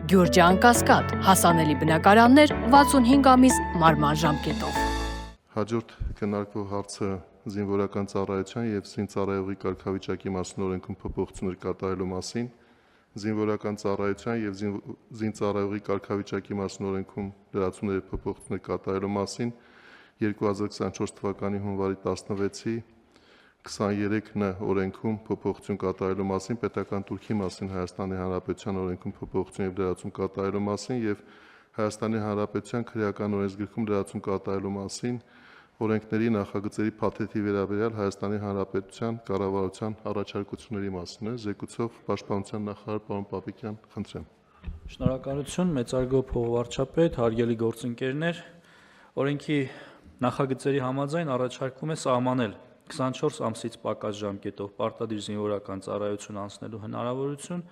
Գյուրջան Կասկադ, հասանելի բնակարաններ 65 ամիս մարման ժամկետով։ Հաջորդ քննարկվող հարցը զինվորական ծառայության եւ զինծառայողի կարգավիճակի մասին օրենքում փոփոխություններ կատարելու մասին, զինվորական ծառայության եւ զինծառայողի կարգավիճակի մասին օրենքում լրացումներ եւ փոփոխություններ կատարելու մասին, 2024 թվականի հունվարի 16-ի 23Ն օրենքում փոփոխություն կատարելու մասին, պետական տուրքի մասին Հայաստանի Հանրապետության օրենքում փոփոխություն եւ լրացում կատարելու մասին եւ Հայաստանի Հանրապետության քրեական օրենսգրքում լրացում կատարելու մասին, օրենքների նախագծերի փաթեթի վերաբերյալ Հայաստանի Հանրապետության կառավարության առաջարկությունների մասին է, զեկուցող Պաշտպանության նախարար պարոն Պապիկյան, խնդրեմ։ Շնորհակալություն, մեծարգո փոխվարչապետ, հարգելի գործընկերներ, օրենքի նախագծերի համաձայն առաջարկվում է սահմանել 24 ամսից պակաս ժամկետով պարտադիր զինվորական ծառայություն անցնելու հնարավորություն,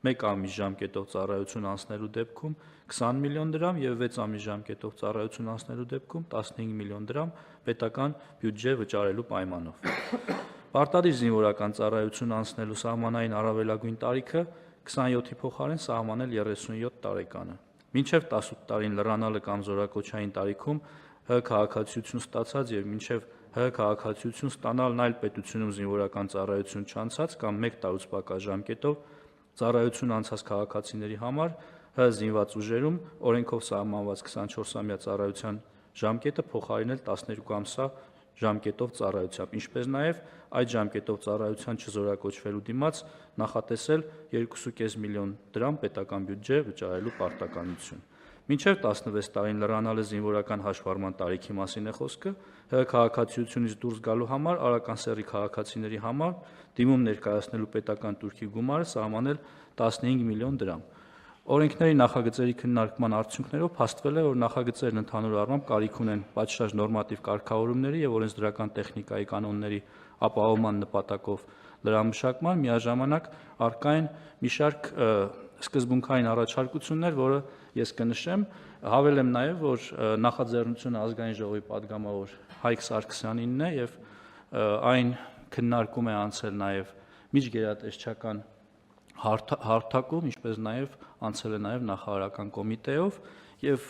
1 ամիս ժամկետով ծառայություն անցնելու դեպքում 20 միլիոն դրամ եւ 6 ամիս ժամկետով ծառայություն անցնելու դեպքում 15 միլիոն դրամ պետական բյուջե վճարելու պայմանով։ Պարտադիր զինվորական ծառայություն անցնելու սահմանային առավելագույն տարիքը 27-ի փոխարեն սահմանել 37 տարեկանը։ Մինչև 18 տարին լրանալը կամ զորակոչային տարիքում ՀՀ քաղաքացիություն ստացած եւ մինչև ՀՀ քաղաքացիություն ստանալն այլ պետությունում զինվորական ծառայություն չանցած կամ 1 տարուց պակաս ժամկետով ծառայություն անցած քաղաքացիների համար ՀՀ զինված ուժերում օրենքով սահմանված 24-ամյա ծառայության ժամկետը փոխարինել 12 ամսյա ժամկետով ծառայությամբ, ինչպես նաև այդ ժամկետով ծառայության չզորակոչվելու դիմաց նախատեսել 2.5 միլիոն դրամ պետական բյուջե վճարելու պարտականություն։ Մինչև 16 տարին լրանալը զինվորական հաշվառման տարիքի մասին է խոսքը, ՀՀ քաղաքացիությունից դուրս գալու համար արական սեռի քաղաքացիների համար դիմում ներկայացնելու պետական տուրքի գումարը սահմանել 15 միլիոն դրամ։ Օրենքների նախագծերի քննարկման արդյունքներով փաստվել է, որ նախագծերն ընդհանուր առմամբ կարիք ունեն պատշաճ նորմատիվ կարգավորումների եւ օրենսդրական տեխնիկայի կանոնների ապահովման նպատակով լրամշակման, միաժամանակ առկա են մի շարք սկզբունքային առաջարկություններ, որը ես կնշեմ, հավելեմ նաև, որ նախաձեռնությունը ազգային ժողովի падգամավոր Հայկ Սարգսյանինն է եւ այն քննարկում է անցել նաև միջգերատեսչական հարթակում, ինչպես նաև անցել է նաև նախարարական կոմիտեով եւ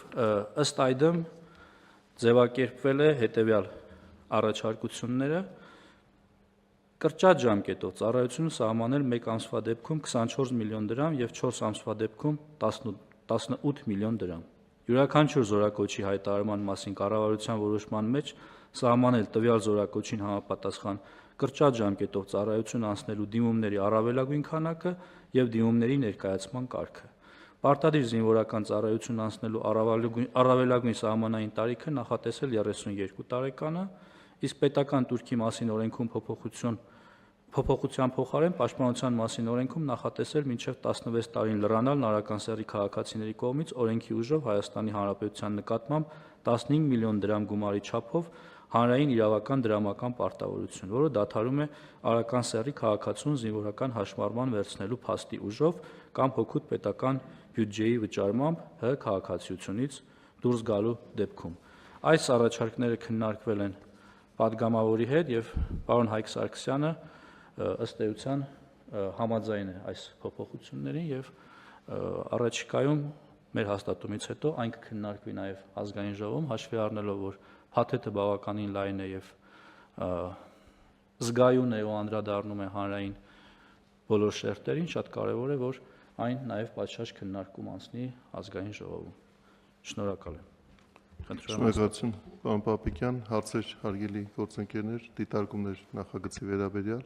ըստ այդմ ձևակերպվել է հետեւյալ առաջարկությունները կրճատ ժամկետով ծառայությունը սահմանել 1 ամսվա դեպքում 24 միլիոն դրամ եւ 4 ամսվա դեպքում 18 միլիոն դրամ։ Յուրաքանչյուր զորակոչի հայտարարման մասին կառավարության որոշման մեջ սահմանել տվյալ զորակոչին համապատասխան կրճատ ժամկետով ծառայություն անցնելու դիմումների առավելագույն քանակը եւ դիմումների ներկայացման կարգը։ Պարտադիր զինվորական ծառայություն անցնելու առավելագույն սահմանային տարիքը նախատեսել 32 տարեկանը, իսկ պետական տուրքի մասին օրենքում փոփոխության փոխարեն պաշտպանության մասին օրենքում նախատեսել մինչև 16 տարին լրանալ նարական սեռի քաղաքացիների կողմից օրենքի ուժով Հայաստանի Հանրապետության նկատմամբ 15 միլիոն դրամ գումարի չափով հանրային իրավական դրամական պարտավորություն, որը դադարում է արական սեռի քաղաքացուն զինվորական հաշմարման վերցնելու փաստի ուժով կամ հօգուտ պետական բյուջեի վճարմամբ ՀՀ քաղաքացիությունից դուրս գալու դեպքում։ Այս առաջարկները քննարկվել են падգամավորի հետ եւ պարոն Հայկ Սարգսյանը ըստ էության համաձայն է այս փոփոխություններին եւ առաջիկայում մեր հաստատումից հետո այն կքննարկվի նաեւ ազգային ժողովում, հաշվի առնելով, որ փաթեթը բավականին լայն է եւ զգայուն է ու անդրադառնում է հանրային բոլոր շերտերին, շատ կարեւոր է, որ այն նաեւ պատշաճ քննարկում անցնի ազգային ժողովում։ Շնորհակալ եմ։ Շնորհակալություն, պարոն Պապիկյան, հարցեր հարգելի գործընկերներ, դիտարկումներ նախագծի վերաբերյալ։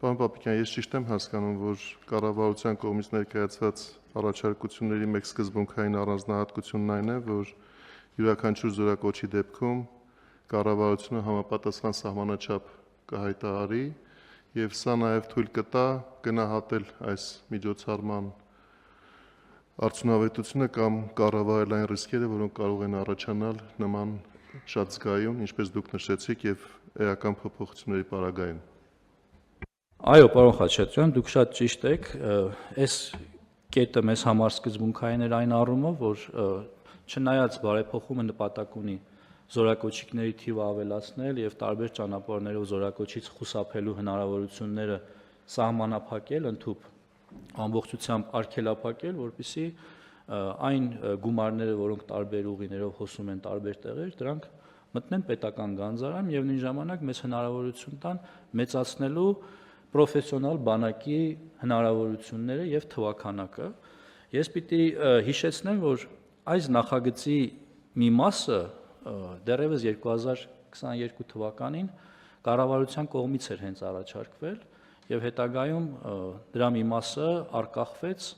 Պարոն Պապիկյան, ես ճիշտ եմ հասկանում, որ կառավարության կողմից ներկայացված առաջարկությունների մեկ սկզբունքային առանձնահատկությունն այն է, որ յուրաքանչյուր զորակոչի դեպքում կառավարությունը համապատասխան սահմանաչափ կհայտարարի եւ սա նաեւ թույլ կտա գնահատել այս միջոցառման արդյունավետությունը կամ կառավարել այն ռիսկերը, որոնք կարող են առաջանալ նման շատ զգայուն, ինչպես դուք նշեցիք, եւ էական փոփոխությունների պարագայում։ Այո, պարոն Խաչատրյան, դուք շատ ճիշտ եք, այս կետը մեզ համար սկզբունքային էր այն առումով, որ չնայած բարեփոխումը նպատակ ունի զորակոչիկների թիվը ավելացնել եւ տարբեր ճանապարհներով զորակոչից խուսափելու հնարավորությունները սահմանափակել ընդհուպ ամբողջությամբ արգելափակել, որպեսզի այն գումարները, որոնք տարբեր ուղիներով հոսում են տարբեր տեղեր, դրանք մտնեն պետական գանձարան եւ նույն ժամանակ մեծ հնարավորություն տան մեծացնելու պրոֆեսիոնալ բանակի հնարավորությունները եւ թվաքանակը։ Ես պիտի հիշեցնեմ, որ այս նախագծի մի մասը դեռևս 2022 թվականին կառավարության կողմից էր հենց առաջարկվել եւ հետագայում դրա մի մասը արկախվեց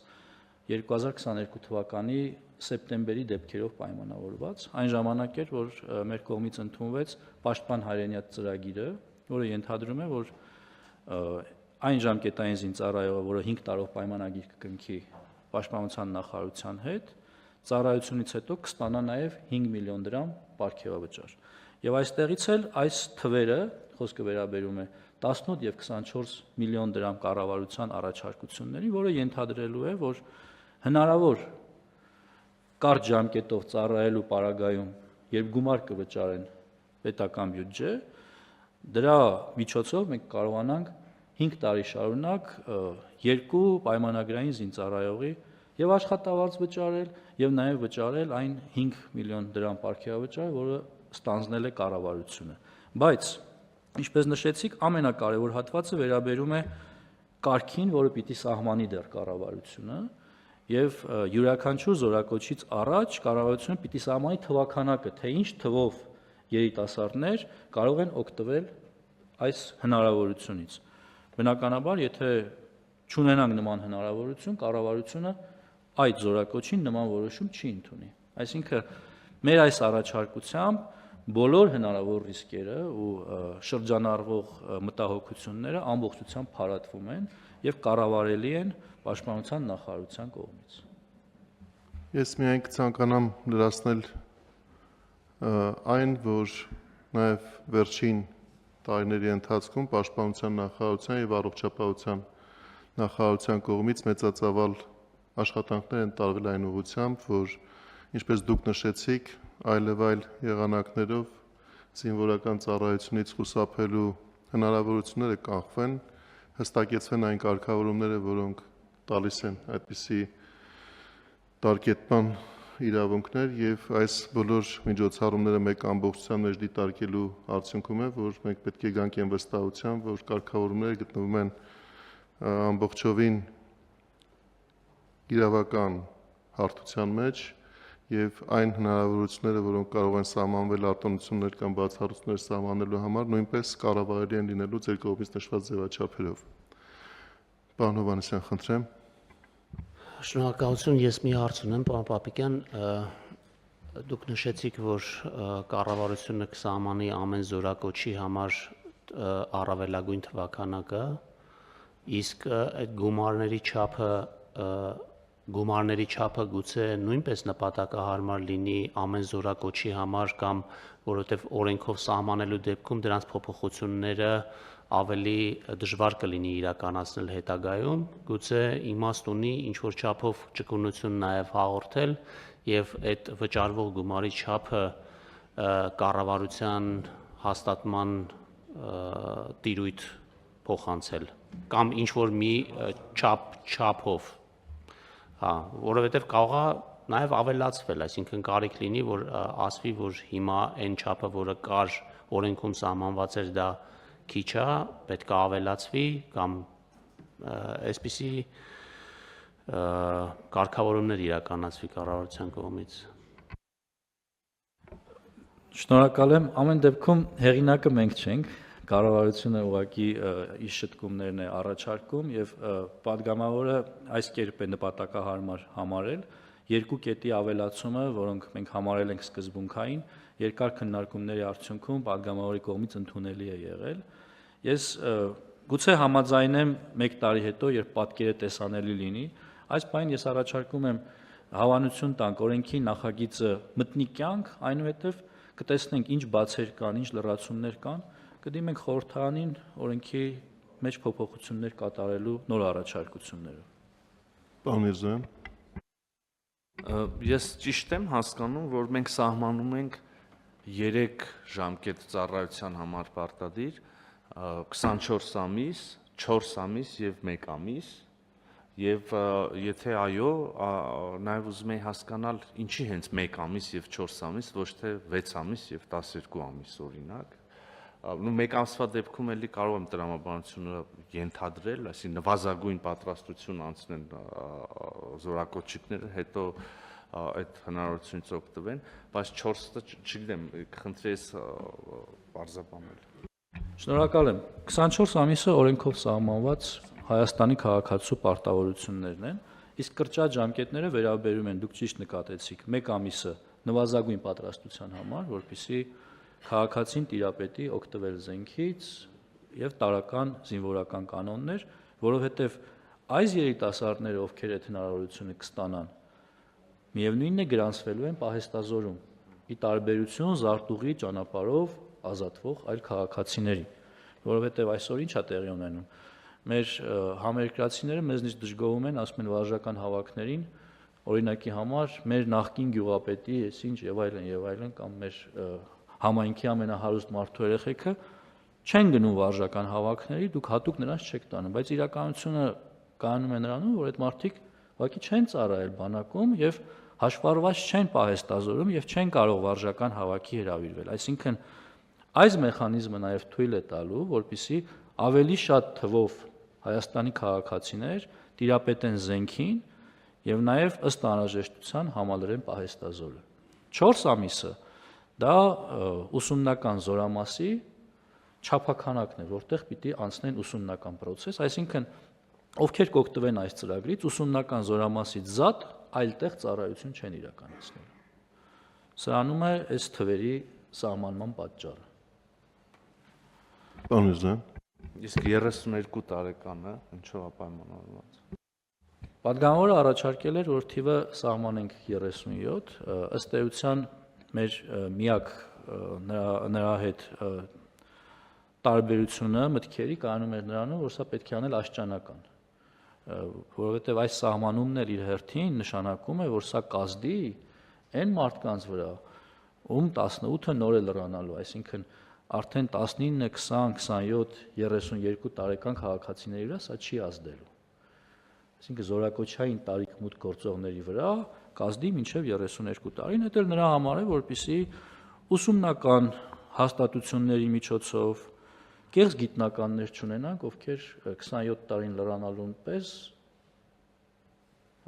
2022 թվականի սեպտեմբերի դեպքերով պայմանավորված։ Այն ժամանակ էր, որ մեր կողմից ընդունվեց Պաշտպան հայրենիաց ծրագիրը, որը ենթադրում է, որ այն ժամկետային զինծառայողը, որը 5 տարով պայմանագիր կկնքի Պաշտպանության նախարարության հետ, ծառայությունից հետո կստանա նաև 5 միլիոն դրամ պարգևավճար։ Եվ այստեղից էլ այս թվերը, խոսքը վերաբերում է 18 եւ 24 միլիոն դրամ կառավարության առաջարկությունների, որը ենթադրելու է, որ հնարավոր կարճ ժամկետով ծառայելու պարագայում, երբ գումար կվճարեն պետական բյուջե, դրա միջոցով մենք կարողանանք 5 տարի շարունակ 2 պայմանագրային զինծառայողի եւ աշխատավարձ վճարել եւ նաեւ վճարել այն 5 միլիոն դրամ պարգևավճար, որը ստանձնել է կառավարությունը։ Բայց, ինչպես նշեցիք, ամենակարևոր հատվածը վերաբերում է կարգին, որը պիտի սահմանի դեռ կառավարությունը, եւ յուրաքանչյուր զորակոչից առաջ կառավարությունը պիտի սահմանի թվաքանակը, թե ինչ թվով երիտասարդներ կարող են օգտվել այս հնարավորությունից։ Բնականաբար, եթե չունենանք նման հնարավորություն, կառավարությունը այդ զորակոչին նման որոշում չի ընդունի։ Այսինքն, մեր այս առաջարկությամբ բոլոր հնարավոր ռիսկերը ու շրջանառվող մտահոգությունները ամբողջությամբ փարատվում են եւ կառավարելի են Պաշտպանության նախարարության կողմից։ Ես միայն կցանկանամ լրացնել այն, որ նաև վերջին տարիների ընթացքում Պաշտպանության նախարարության եւ առողջապահության նախարարության կողմից մեծածավալ աշխատանքներ են տարվել այն ուղղությամբ, որ ինչպես դուք նշեցիք, այլևայլ եղանակներով զինվորական ծառայությունից խուսափելու հնարավորությունները կանխվեն, հստակեցվեն այն կարգավորումները, որոնք տալիս են այդպիսի տարկետման իրավունքներ եւ այս բոլոր միջոցառումները մեկ ամբողջության մեջ դիտարկելու արդյունքում է, որ մենք պետք է գանք այն վստահության, որ կարգավորումները գտնվում են ամբողջովին իրավական հարթության մեջ եւ այն հնարավորությունները, որոնք կարող են սահմանվել արտոնություններ կամ բացառություններ սահմանելու համար, նույնպես կառավարելի են լինելու ձեր կողմից նշված ձևաչափերով։ Պարոն Հովհաննիսյան, խնդրեմ։ Շնորհակալություն, ես մի հարց ունեմ, պարոն Պապիկյան, դուք նշեցիք, որ կառավարությունը կսահմանի ամեն զորակոչի համար առավելագույն թվաքանակը, իսկ այդ գումարների չափը գուցե նույնպես նպատակահարմար լինի ամեն զորակոչի համար կամ որովհետև օրենքով սահմանելու դեպքում դրանց փոփոխությունները ավելի դժվար կլինի իրականացնել հետագայում, գուցե իմաստ ունի ինչ-որ չափով ճկունություն նաև հաղորդել եւ այդ վճարվող գումարի չափը կառավարության հաստատման տիրույթ փոխանցել կամ ինչ-որ մի չափով, որովհետև կարող է նաև ավելացվել, այսինքն կարիք լինի, որ ասվի, որ հիմա այն չափը, որը կար օրենքում սահմանված էր, դա քիչ է, պետք է ավելացվի կամ այսպիսի կարգավորումներ իրականացվի կառավարության կողմից։ Շնորհակալ եմ, ամեն դեպքում հեղինակը մենք չենք, կառավարությունը ուղղակի իր շտկումներն է առաջարկում եւ падգամավորը այս կերպ է նպատակահարմար համարել երկու կետի ավելացումը, որոնք մենք համարել ենք սկզբունքային, երկար քննարկումների արդյունքում падգամավորի կողմից ընդունելի է եղել։ Ես գուցե համաձայնեմ 1 տարի հետո, երբ պատկերը տեսանելի լինի, այս բանին ես առաջարկում եմ հավանություն տանք օրենքի նախագիծը մտնի կյանք, այնուհետև կտեսնենք ինչ բացեր կան, ինչ լրացումներ կան, կդիմենք խորհրդարանին օրենքի մեջ փոփոխություններ կատարելու նոր առաջարկություններով։ Պարոն Միրզոյան։ Ես ճիշտ եմ հասկանում, որ մենք սահմանում ենք 3 ժամկետ ծառայության համար պարտադիր, 24 ամիս, 4 ամիս եւ 1 ամիս, Եվ եթե այո, նաև ուզում եի հասկանալ ինչի հենց 1 ամիս եւ 4 ամիս, ոչ թե 6 ամիս եւ 12 ամիս օրինակ։ Նու 1 ամսվա դեպքում էլի կարող եմ տրամաբանությունը ենթադրել, այսինքն նվազագույն պատրաստություն անցնեն զորակոչիկները, հետո այդ հնարավորությունից օգտվեն, բայց 4-ը չգիտեմ, խնդրի ես բարձրաբանել։ Շնորհակալ եմ։ 24 ամիսը օրենքով սահմանված Հայաստանի քաղաքացու պարտավորություններն են, իսկ կրճատ ժամկետները վերաբերում են, դուք ճիշտ նկատեցիք, 1 ամիսը նվազագույն պատրաստության համար, որպեսզի քաղաքացին տիրապետի օգտվել զենքից եւ տարական զինվորական կանոններ, որովհետեւ այս երիտասարդները, ովքեր այդ հնարավորությունը կստանան, միևնույնն է գրանցվելու են պահեստազորում, ի տարբերություն զարտուղի ճանապարհով ազատվող այլ քաղաքացիների, որովհետեւ այսօր ինչ է տեղի ունենում։ Մեր համերկրացիները մեզնից դժգոհում են, ասում են վարժական հավաքներին, օրինակի համար մեր նախկին գյուղապետի, այսինչ եւ այլն, կամ մեր համայնքի ամենահարուստ մարդու երեխեքը չեն գնում վարժական հավաքների, դուք հատուկ նրանց չեք տանում, բայց իրականությունը կայանում է նրանում, որ այդ մարդիկ ուղղակի չեն ծառայել բանակում եւ հաշվառված չեն պահեստազորում եւ չեն կարող վարժական հավաքի հրավիրվել։ Այսինքն այս մեխանիզմը նաեւ թույլ է տալու, որպեսզի ավելի շատ թվով Հայաստանի քաղաքացիներ տիրապետեն զենքին եւ նաեւ ըստ անհրաժեշտության համալրեն պահեստազորը։ 4 ամիսը դա ուսումնական զորամասի չափականակն է, որտեղ պիտի անցնեն ուսումնական process, այսինքն ովքեր կօգտվեն այս ծրագրից, ուսումնական զորամասից զատ այլտեղ ծառայություն չեն իրականացնելու։ Սրանում է այս թվերի սահմանման պատճառը։ Պարոն Միրզոյան, Իսկ 32 տարեկանը ինչով է պայմանավորված։ Պատգամավորը առաջարկել էր, որ թիվը սահմանենք 37, ըստ էության մեր միակ նրա հետ տարբերությունը մտքերի կայանում էր նրանում, որ սա պետք է անել աշճանական, որովհետև այս սահմանումն էլ իր հերթին նշանակում է, որ սա կազդի այն մարդկանց վրա, ում 18-ը նոր է լրանալու, այսինքն արդեն 19, 20, 27, 32 տարեկան քաղաքացիների վրա սա չի ազդելու։ Այսինքն զորակոչային տարիք մուտք գործողների վրա կազդի մինչև 32 տարին, դա էլ նրա համար է, որպեսզի ուսումնական հաստատությունների միջոցով կեղծ գիտնականներ չունենանք, ովքեր 27 տարին լրանալուն պես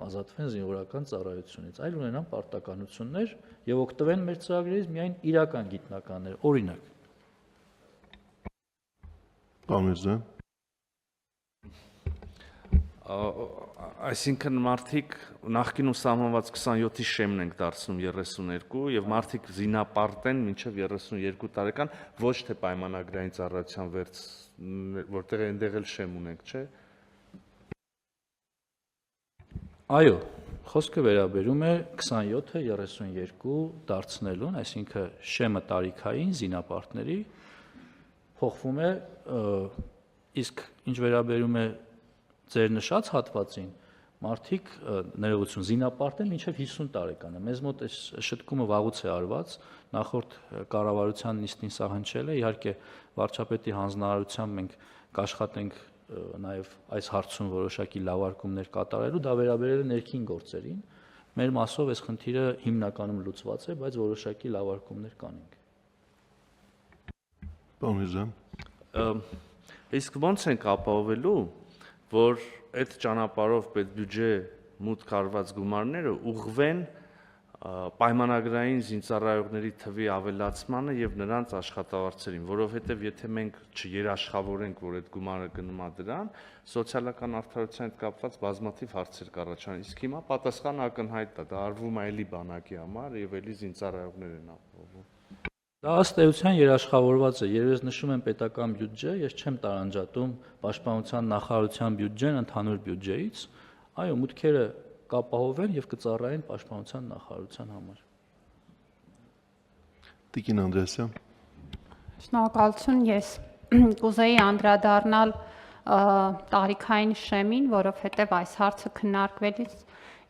ազատվեն զինվորական ծառայությունից, այլ ունենան պարտականություններ եւ օգտվեն մեր ծրագրերից միայն իրական գիտնականներ, օրինակ։ Պարոն Միրզոյան, Այսինքն մարդիկ նախկինում սահմանված 27-ի շեմն ենք դարձնում 32 եւ մարդիկ զինապարտեն մինչեւ 32 տարեկան, ոչ թե պայմանագրային ծառայության վերջ, որտեղ այնտեղ էլ շեմ ունենք, չէ՞։ Այո, խոսքը վերաբերում է 27-ը 32 դարձնելուն, այսինքն շեմը տարիքային զինապարտների փոխվում է, իսկ ինչ վերաբերում է ձեր նշած հատվածին, մարդիկ ներողություն զինապարտ են մինչև 50 տարեկանը։ Մեզ մոտ այս շտկումը վաղուց է արված, նախորդ կառավարության նիստին սա հնչել է, իհարկե վարչապետի հանձնարարությամբ մենք կաշխատենք նաև այս հարցում որոշակի լավարկումներ կատարելու, դա վերաբերել է ներքին գործերին։ Մեր մասով այս խնդիրը հիմնականում լուծված է, բայց որոշակի լավարկումներ կանենք։ Պարոն Միրզոյան, Իսկ ո՞նց ենք ապահովելու, որ այդ ճանապարհով պետբյուջե մուտք արված գումարները ուղղվեն պայմանագրային զինծառայողների թվի ավելացմանը եւ նրանց աշխատավարձերին, որովհետեւ եթե մենք չերաշխավորենք, որ այդ գումարը գնում է դրան, սոցիալական արդարության հետ կապված բազմաթիվ հարցեր կառաջանան։ Իսկ հիմա պատասխանը ակնհայտ է, դա արվում է էլի բանակի համար եւ էլի զինծառայողներ են ապահովում։ Դա ըստ էության երաշխավորված է, երբ նշում են պետական բյուջե, ես չեմ տարանջատում պաշտպանության նախարարության բյուջեն ընդհանուր բյուջեից, այո, մուտքերը կապահովեն եւ կծառայեն պաշտպանության նախարարության համար։ Տիկին Անդրեասյան, Շնորհակալություն, ես կուզեի անդրադառնալ տարիքային շեմին, որովհետեւ այս հարցը քննարկվելիս,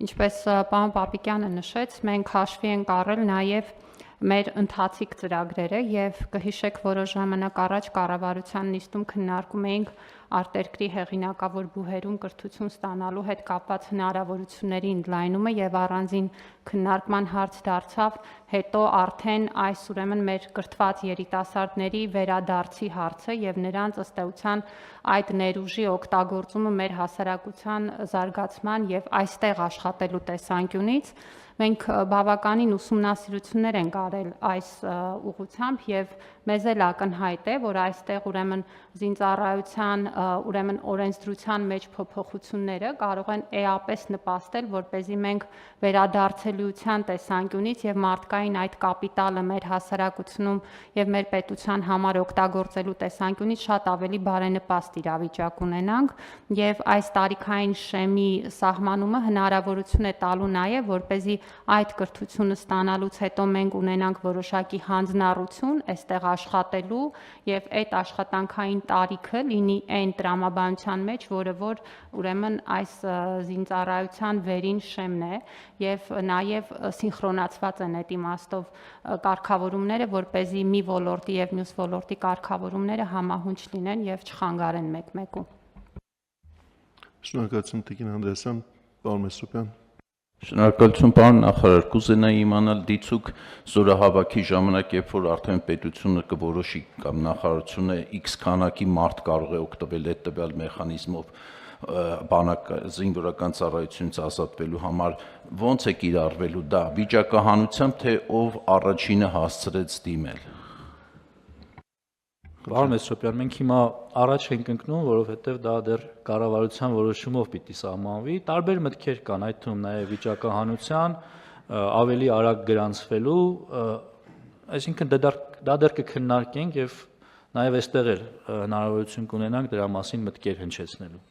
ինչպես պարոն Պապիկյանը նշեց, մենք հաշվի ենք առել նաեւ մեր ընթացիկ ծրագրերը եւ կհիշեք որոշ ժամանակ առաջ կառավարության նիստում քննարկում էինք արտերկրի հեղինակավոր բուհերում կրթություն ստանալու հետ կապված հնարավորությունների ընդլայնումը եւ առանձին քննարկման հարց դարձավ հետո արդեն այս ուրեմն մեր կրթված երիտասարդների վերադարձի հարցը եւ նրանց ըստ էության այդ ներուժի օգտագործումը մեր հասարակության զարգացման եւ այստեղ աշխատելու տեսանկյունից մենք բավականին ուսումնասիրություններ ենք արել այս ուղղությամբ եւ մեզ էլ ակնհայտ է, որ այստեղ ուրեմն զինծառայության ուրեմն օրենսդրության մեջ փոփոխությունները կարող են էապես նպաստել, որպեսզի մենք վերադարձելիության տեսանկյունից եւ մարդկային այդ կապիտալը մեր հասարակությունում եւ մեր պետության համար օգտագործելու տեսանկյունից շատ ավելի բարենպաստ իրավիճակ ունենանք եւ այս տարիքային շեմի սահմանումը հնարավորություն է տալու նաեւ, որպեսզի այդ կրթությունը ստանալուց հետո մենք ունենանք որոշակի հանձնառություն այստեղ աշխատելու եւ այդ աշխատանքային տարիքը լինի այն տրամաբանության մեջ, որը որ ուրեմն այս զինծառայության վերին շեմն է եւ նաեւ սինխրոնացված են այդ իմաստով կարգավորումները, որպեսզի մի ոլորտի եւ մյուս ոլորտի կարգավորումները համահունչ լինեն եւ չխանգարեն մեկ-մեկու։ Շնորհակալություն Տիկին Անդրեասյան, պարոն Մեսրոպյան։ Շնորհակալություն պարոն նախարար, կուզենայի իմանալ դիցուք զորահավաքի ժամանակ, երբ որ արդեն պետությունը կորոշի կամ նախարարությունը X քանակի մարդ կարող է օգտվել այդ տվյալ մեխանիզմով բանակ զինվորական ծառայությունից ազատվելու համար, ո՞նց է կիրառվելու դա, վիճակահանությամբ, թե ով առաջինը հասցրեց դիմել։ Պարոն Մեսրոպյան, մենք հիմա առաջ ենք ընկնում, որովհետև դա դեռ կառավարության որոշումով պիտի սահմանվի։ Տարբեր մտքեր կան, այդ թվում նաև վիճակահանության ավելի արագ գրանցվելու, այսինքն դա դեռ կքննարկենք եւ նաև այստեղ էլ հնարավորություն կունենանք դրա մասին մտքեր հնչեցնելու։